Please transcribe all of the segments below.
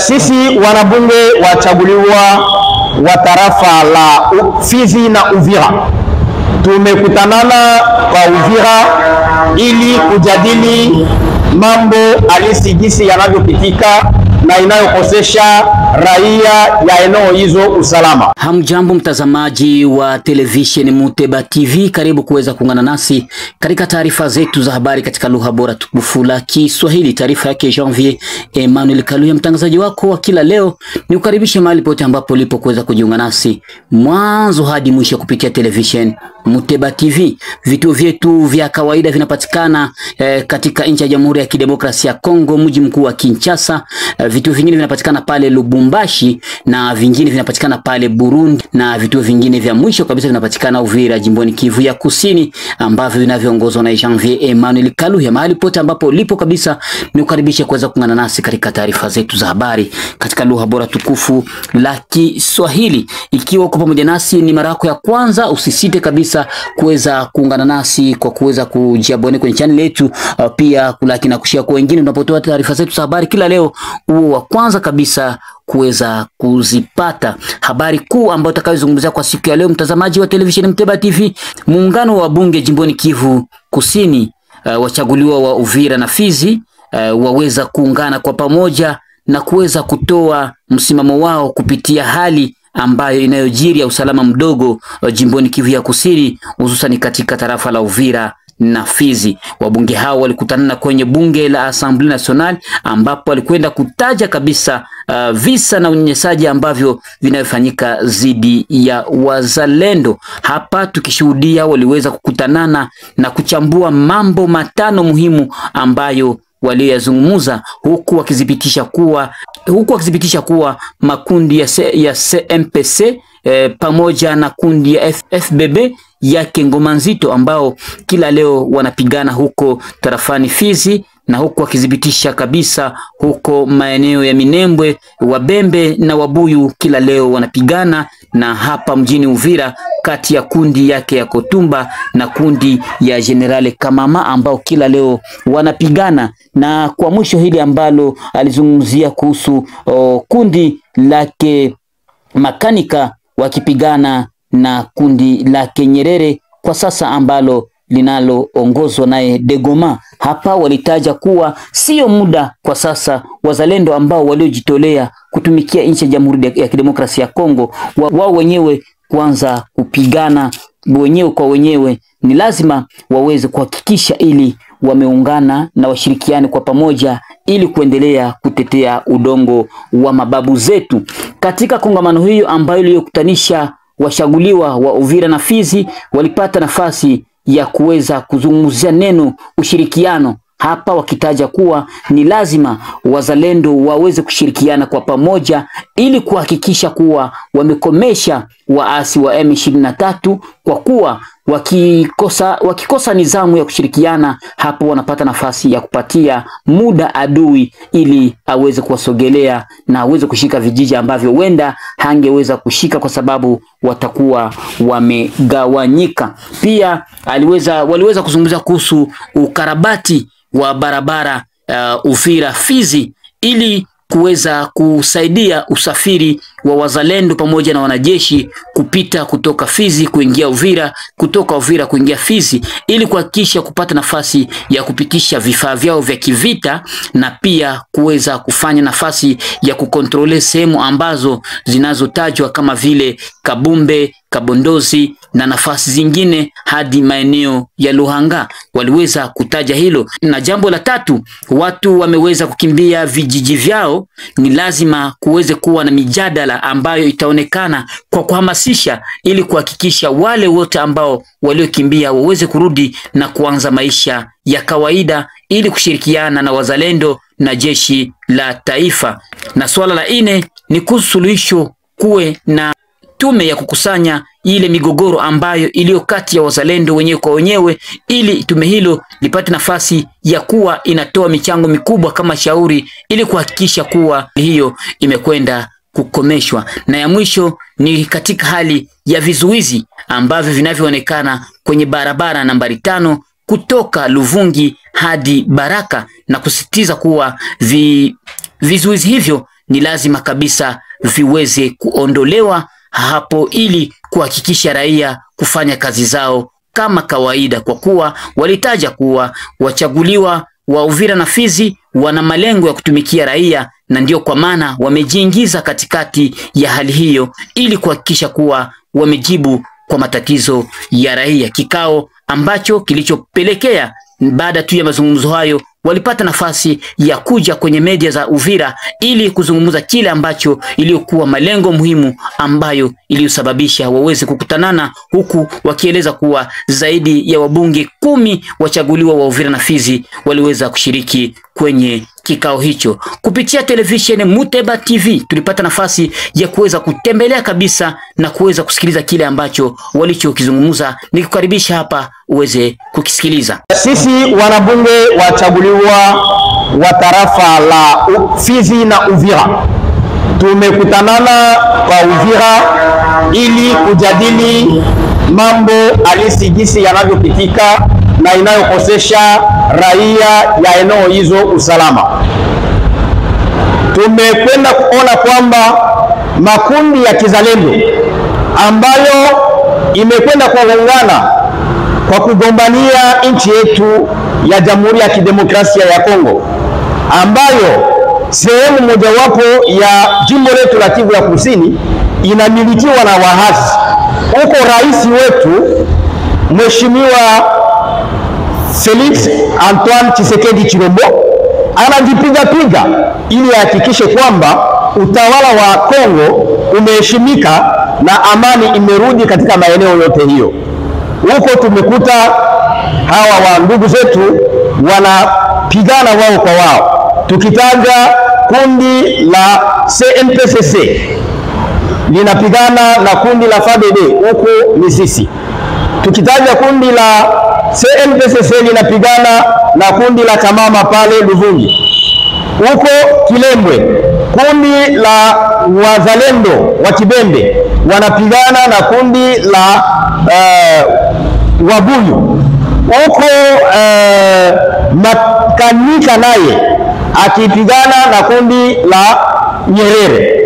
Sisi wanabunge wachaguliwa wa tarafa la Fizi na Uvira tumekutanana kwa Uvira ili kujadili mambo halisi jinsi yanavyopitika na inayokosesha raia ya eneo hizo usalama. Hamjambo mtazamaji wa television Muteba TV, karibu kuweza kuungana nasi katika taarifa zetu za habari katika lugha bora tukufu la Kiswahili. Taarifa yake Janvier Emmanuel Kaluya, mtangazaji wako wa kila leo. Ni ukaribishe mahali pote ambapo ulipo kuweza kujiunga nasi mwanzo hadi mwisho kupitia television Muteba TV. Vituo vyetu vya kawaida vinapatikana katika nchi ya Jamhuri ya Kidemokrasia ya Kongo, mji mkuu wa Kinshasa. Vituo vingine vinapatikana pale Lubumbashi na vingine vinapatikana pale Burundi, na vituo vingine vya mwisho kabisa vinapatikana Uvira, jimboni Kivu ya Kusini, ambavyo vinavyoongozwa na Janvier Emmanuel Kaluya. Mahali pote ambapo ulipo kabisa, ni ukaribishe kuweza kuungana nasi katika taarifa zetu za habari katika lugha bora tukufu la Kiswahili. Ikiwa uko pamoja nasi ni mara yako ya kwanza, usisite kabisa kuweza kuungana nasi kwa kuweza kujiabone kwenye channel yetu, pia kulaki na kushare kwa wengine tunapotoa taarifa zetu za habari kila leo, uwe wa kwanza kabisa kuweza kuzipata. Habari kuu ambayo tutakayozungumzia kwa siku ya leo, mtazamaji wa television Muteba TV: muungano wa bunge jimboni Kivu Kusini, wachaguliwa wa Uvira na Fizi waweza kuungana kwa pamoja na kuweza kutoa msimamo wao kupitia hali ambayo inayojiri ya usalama mdogo jimboni Kivu ya Kusini, hususan katika tarafa la Uvira na Fizi. Wabunge hao walikutana kwenye bunge la Assemblée Nationale, ambapo walikwenda kutaja kabisa visa na unyanyasaji ambavyo vinafanyika dhidi ya wazalendo. Hapa tukishuhudia waliweza kukutanana na kuchambua mambo matano muhimu ambayo waliyazungumza, huku wakithibitisha kuwa makundi ya CMPC pamoja na kundi ya FBB yake Ngoma Nzito ambao kila leo wanapigana huko tarafani Fizi, na huko wakithibitisha kabisa huko maeneo ya Minembwe, Wabembe na Wabuyu kila leo wanapigana, na hapa mjini Uvira kati ya kundi yake ya Kotumba na kundi ya General Kamama ambao kila leo wanapigana. Na kwa mwisho hili ambalo alizungumzia kuhusu kundi lake Makanika wakipigana na kundi lake Nyerere kwa sasa ambalo linaloongozwa naye Degoma. Hapa walitaja kuwa sio muda kwa sasa wazalendo ambao waliojitolea kutumikia nchi ya Jamhuri ya Kidemokrasia ya Kongo wao wenyewe kuanza kupigana wenyewe kwa wenyewe. Ni lazima waweze kuhakikisha ili wameungana na washirikiane kwa pamoja ili kuendelea kutetea udongo wa mababu zetu. Katika kongamano hiyo ambayo iliyokutanisha washaguliwa wa Uvira na Fizi, walipata nafasi ya kuweza kuzungumzia neno ushirikiano, hapa wakitaja kuwa ni lazima wazalendo waweze kushirikiana kwa pamoja ili kuhakikisha kuwa wamekomesha waasi wa M23, kwa kuwa wakikosa nizamu ya kushirikiana, hapo wanapata nafasi ya kupatia muda adui ili aweze kuwasogelea na aweze kushika vijiji ambavyo wenda hangeweza kushika kwa sababu watakuwa wamegawanyika. Pia waliweza kuzungumza kuhusu ukarabati wa barabara Uvira Fizi ili kuweza kusaidia usafiri wa wazalendo pamoja na wanajeshi kupita kutoka Fizi kuingia Uvira, kutoka Uvira kuingia Fizi, ili kuhakikisha kupata nafasi ya kupitisha vifaa vyao vya kivita, na pia kuweza kufanya nafasi ya kukontrole sehemu ambazo zinazotajwa kama vile Kabumbe, Kabondozi na nafasi zingine hadi maeneo ya Luhanga. Waliweza kutaja hilo. Na jambo la tatu, watu wameweza kukimbia vijiji vyao. Ni lazima kuweze kuwa na mijadala ambayo itaonekana kwa kuhamasisha ili kuhakikisha wale wote ambao waliokimbia waweze kurudi na kuanza maisha ya kawaida ili kushirikiana na wazalendo na jeshi la taifa. Na swala la nne ni kusuluhisho kuwe na tume ya kukusanya ile migogoro ambayo iliyo kati ya wazalendo wenyewe kwa wenyewe, ili tume hilo lipate nafasi ya kuwa inatoa michango mikubwa kama shauri ili kuhakikisha kuwa hiyo imekwenda kukomeshwa. Na ya mwisho ni katika hali ya vizuizi ambavyo vinavyoonekana kwenye barabara nambari 5 kutoka Luvungi hadi Baraka, na kusisitiza kuwa vizuizi hivyo ni lazima kabisa viweze kuondolewa hapo ili kuhakikisha raia kufanya kazi zao kama kawaida, kwa kuwa walitaja kuwa wachaguliwa wa Uvira na Fizi wana malengo ya kutumikia raia, na ndio kwa maana wamejiingiza katikati ya hali hiyo ili kuhakikisha kuwa wamejibu kwa matatizo ya raia. Kikao ambacho kilichopelekea baada tu ya mazungumzo hayo walipata nafasi ya kuja kwenye media za Uvira ili kuzungumza kile ambacho iliyokuwa malengo muhimu ambayo iliyosababisha waweze kukutanana, huku wakieleza kuwa zaidi ya wabunge 10 wachaguliwa wa Uvira na Fizi waliweza kushiriki kwenye kikao hicho. Kupitia televisheni Muteba TV tulipata nafasi ya kuweza kutembelea kabisa na kuweza kusikiliza kile ambacho walichokizungumza. Nikukaribisha hapa uweze kukisikiliza. Sisi wanabunge wachaguliwa wa tarafa la Fizi na Uvira tumekutanana kwa Uvira ili kujadili mambo halisi jinsi yanavyopitika na inayokosesha raia ya eneo hizo usalama. Tumekwenda kuona kwamba makundi ya kizalendo ambayo imekwenda kuungana kwa kugombania nchi yetu ya Jamhuri ya Kidemokrasia ya Kongo, ambayo sehemu mojawapo ya jimbo letu la Kivu ya Kusini inamilikiwa na wahasi. Huko rais wetu Mheshimiwa Felix Antoine Tshisekedi Chilombo anajipiga ili ahakikishe kwamba utawala wa Kongo umeheshimika na amani imerudi katika maeneo yote hiyo. Huko tumekuta hawa wa ndugu zetu wanapigana wao kwa wao. Tukitaja kundi la CNPSC linapigana na kundi la FARDC huko Misisi. Tukitaja kundi la CNPSC linapigana na kundi la Kamama pale Luvungi. Huko Kilembwe kundi la wazalendo wa Kibembe wanapigana na kundi la Wabuyu. Huko Makanika naye akipigana na kundi la Nyerere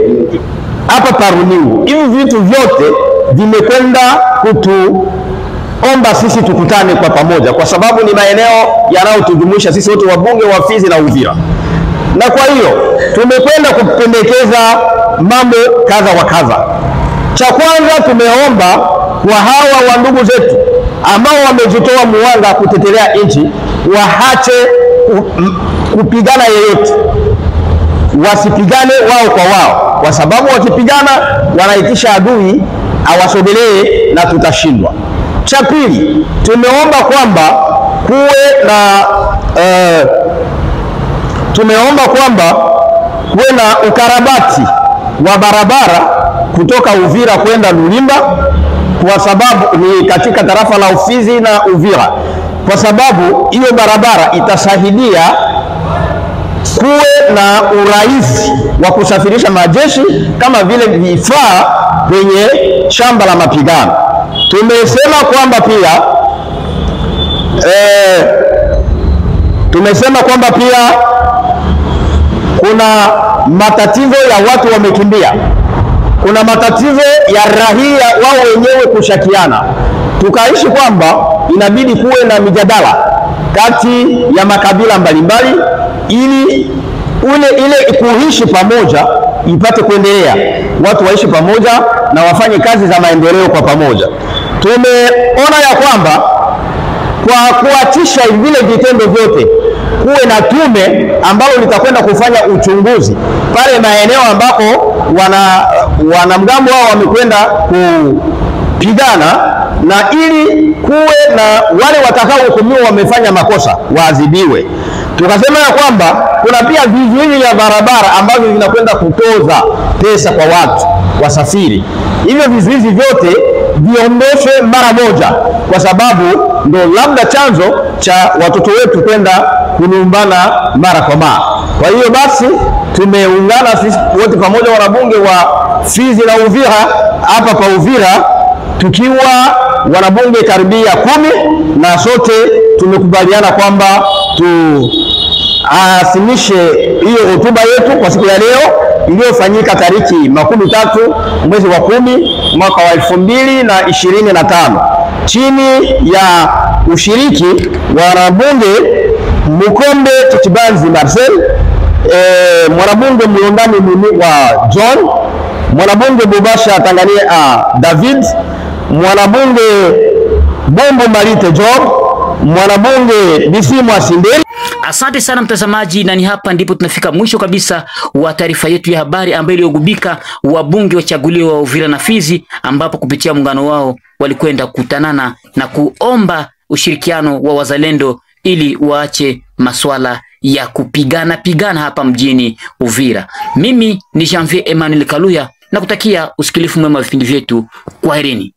hapa Paruningu. Hivi vitu vyote vimekwenda kutuomba sisi tukutane kwa pamoja, kwa sababu ni maeneo yanayotujumuisha sisi wote wabunge wa Fizi na Uvira. Na kwa hiyo tumekwenda kupendekeza mambo kadha wa kadha. Cha kwanza, tumeomba kwa hawa wa ndugu zetu ambao wamejitoa muhanga kutetelea nchi waache kupigana yeyote, wasipigane wao kwa wao, kwa sababu wakipigana wanaitisha adui awasogelee na tutashindwa. Cha pili, tumeomba kwamba kuwe na ukarabati wa barabara kutoka Uvira kwenda Lulimba, kwa sababu ni katika tarafa la Fizi na Uvira, kwa sababu hiyo barabara itasaidia kuwe na urahisi wa kusafirisha majeshi kama vile vifaa kwenye shamba la mapigano. Tumesema kwamba pia kuna matatizo ya watu wamekimbia, kuna matatizo ya raia wao wenyewe kushakiana. Tukaishi kwamba inabidi kuwe na mijadala kati ya makabila mbalimbali ili ile kuishi pamoja ipate kuendelea, watu waishi pamoja na wafanye kazi za maendeleo kwa pamoja. Tumeona ya kwamba kwa kuatisha vile vitendo vyote kuwe na tume ambalo litakwenda kufanya uchunguzi pale maeneo ambako wanamgambo wao wamekwenda kupigana, na ili kuwe na wale watakaohukumiwa wamefanya makosa waadhibiwe. Tukasema ya kwamba kuna pia vizuizi vya barabara ambavyo vinakwenda kutoza pesa kwa watu wasafiri. Hivyo vizuizi vyote viondoshwe mara moja, kwa sababu ndo labda chanzo cha watoto wetu kwenda kunumbana mara kwa mara. Kwa hiyo basi tumeungana sisi wote pamoja, wanabunge wa Fizi na Uvira hapa pa Uvira, tukiwa wanabunge karibia 10, na sote tumekubaliana kwamba tuasimishe hiyo hotuba yetu kwa siku ya leo iliyofanyika tariki 13 mwezi wa 10 mwaka wa 2025 chini ya ushiriki wa wanabunge Mukombe Chichibanzi Marcel, mwanabunge Mlondani wa John, mwanabunge Bubasha Tanganyika David, mwanabunge Bombo Marite Job, mwanabunge Bisimwa Sindeli. Asante sana mtazamaji, na ni hapa ndipo tunafika mwisho kabisa wa taarifa yetu ya habari ambayo iliyogubika wabunge wachaguliwa wa Uvira na Fizi, ambapo kupitia muungano wao walikwenda kukutanana na kuomba ushirikiano wa wazalendo ili waache masuala ya kupigana hapa mjini Uvira. Mimi ni Janvier Emmanuel Kaluya na kutakia usikilifu mwema wa vipindi vyetu. Kwaherini.